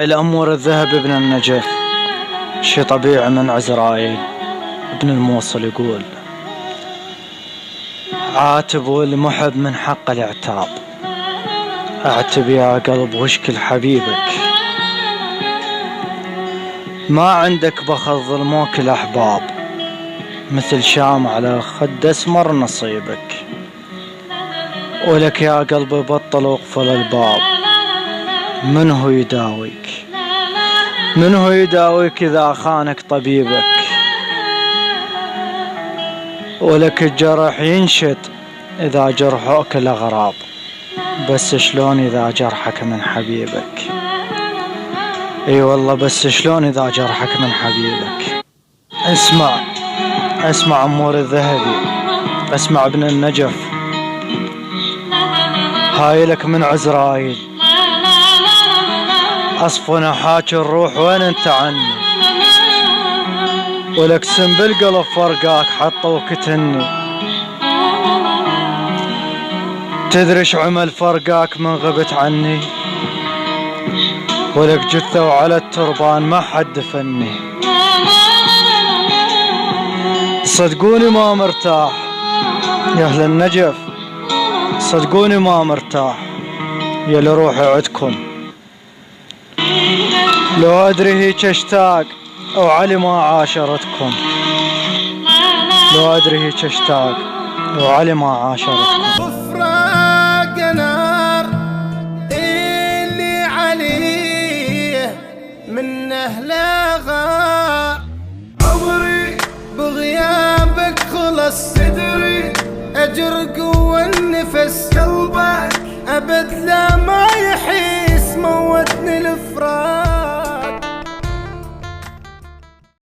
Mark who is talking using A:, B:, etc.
A: الأمور الذهب ابن النجف، شي طبيعي من عزرائيل. ابن الموصل يقول: عاتب والمحب من حق العتاب، اعتب يا قلب واشكل حبيبك، ما عندك بخل ظلموك الأحباب، مثل شام على خد اسمر نصيبك، ولك يا قلبي بطل واقفل الباب، من هو يداويك؟ من هو يداويك إذا خانك طبيبك؟ ولك الجرح ينشد إذا جرحوك الأغراب، بس شلون إذا جرحك من حبيبك؟ اي والله، بس شلون إذا جرحك من حبيبك؟ اسمع أمور الذهبي، اسمع ابن النجف، هاي لك من عزرائيل. أصفنا حاكي الروح وين انت عني، ولك سم بالقلب فرقاك حطوك تهني، تدريش عمل فرقاك من غبت عني، ولك جثة وعلى التربان ما حد دفني. صدقوني ما مرتاح يا أهل النجف، صدقوني ما مرتاح يا لروحي عدكم، لو أدري هيك اشتاق أو علي ما عاشرتكم، لو أدري هيك اشتاق أو علي ما عاشرتكم.
B: وفراق نار اللي عليه منه لا عمري بغيابك خلص، تدري أجر قوة النفس، قلبك أبد لا ما يحيس، موتني الفراق.